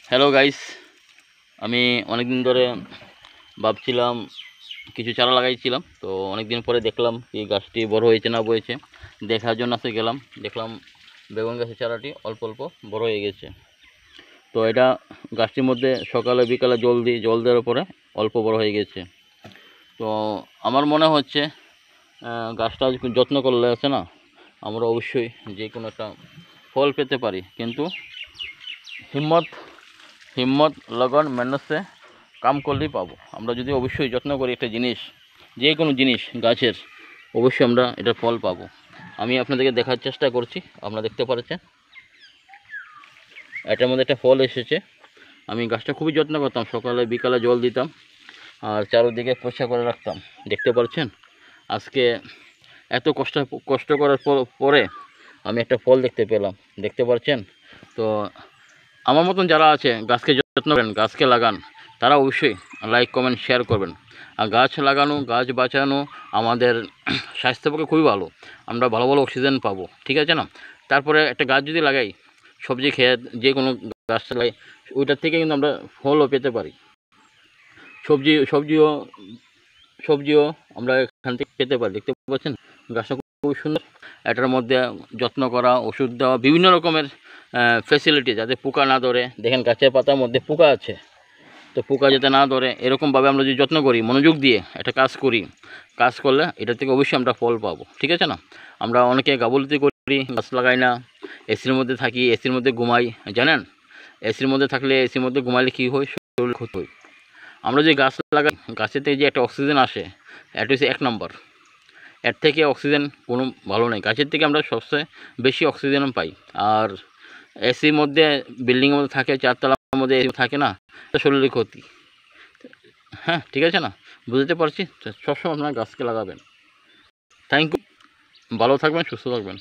Hello guys, আমি অনেক দিন ধরে ভাবছিলাম কিছু চারা লাগাইছিলাম। তো অনেক দিন পরে দেখলাম এই গাছটি বড় হয়েছে না হয়েছে, দেখার জন্য আসতে গেলাম। দেখলাম বেগুন গাছের চারাটি অল্প অল্প বড় হয়ে গেছে। তো এটা গাছটির মধ্যে সকালে বিকালে জল দেওয়ার পরে অল্প বড় হয়ে গেছে। তো আমার মনে হচ্ছে গাছটা যত্ন করলে আছে না, আমরা অবশ্যই যে কোনো একটা ফল পেতে পারি। কিন্তু হিম্মত হিম্মত লগন মেহনতসে কাম করলেই পাবো। আমরা যদি অবশ্যই যত্ন করি একটা জিনিস, যে কোনো জিনিস গাছের, অবশ্যই আমরা এটার ফল পাবো। আমি আপনাদেরকে দেখার চেষ্টা করছি। আপনারা দেখতে পাচ্ছেন এটার মধ্যে একটা ফল এসেছে। আমি গাছটা খুবই যত্ন করতাম, সকালে বিকালে জল দিতাম আর চারদিকে পরিষ্কার করে রাখতাম। দেখতে পাচ্ছেন আজকে এত কষ্ট করার পরে আমি একটা ফল দেখতে পেলাম। দেখতে পাচ্ছেন। তো আমার মতন যারা আছে গাছকে যত্ন করেন, গাছকে লাগান, তারা অবশ্যই লাইক কমেন্ট শেয়ার করবেন। আর গাছ লাগানো, গাছ বাঁচানো আমাদের স্বাস্থ্যের পক্ষে খুবই ভালো। আমরা ভালো ভালো অক্সিজেন পাবো, ঠিক আছে না? তারপরে একটা গাছ যদি লাগাই, সবজি ক্ষেত যে কোনো গাছ লাগাই, ওইটার থেকে কিন্তু আমরা ফলও পেতে পারি। সবজিও সবজিও আমরা এখান থেকে পেতে পারি। দেখতে পাচ্ছেন গাছটা খুবই সুন্দর। এটার মধ্যে যত্ন করা, ওষুধ দেওয়া, বিভিন্ন রকমের ফ্যাসিলিটি, যাতে পোকা না ধরে। দেখেন গাছের পাতার মধ্যে পোকা আছে, তো পোকা যাতে না ধরে এরকমভাবে আমরা যদি যত্ন করি, মনোযোগ দিয়ে একটা কাজ করি, কাজ করলে এটা থেকে অবশ্যই আমরা ফল পাবো, ঠিক আছে না? আমরা অনেকে গাফিলতি করি, গাছ লাগাই না, এসির মধ্যে থাকি, এসির মধ্যে ঘুমাই। জানেন এসির মধ্যে থাকলে, এসির মধ্যে ঘুমাইলে কী হয়? শরীর ক্ষতি হয়। আমরা যে গাছ লাগাই, গাছের থেকে যে একটা অক্সিজেন আসে, এটা হচ্ছে এক নম্বর। এর থেকে অক্সিজেন কোনো ভালো নেই। গাছের থেকে আমরা সবচেয়ে বেশি অক্সিজেন পাই। আর এসির মধ্যে, বিল্ডিংয়ের মধ্যে থাকে, চারতলার মধ্যে এসি থাকে না, শরীরের ক্ষতি। হ্যাঁ, ঠিক আছে না? বুঝতে পারছি। সবসময় আপনারা গাছকে লাগাবেন। Thank you. ভালো থাকবেন, সুস্থ থাকবেন।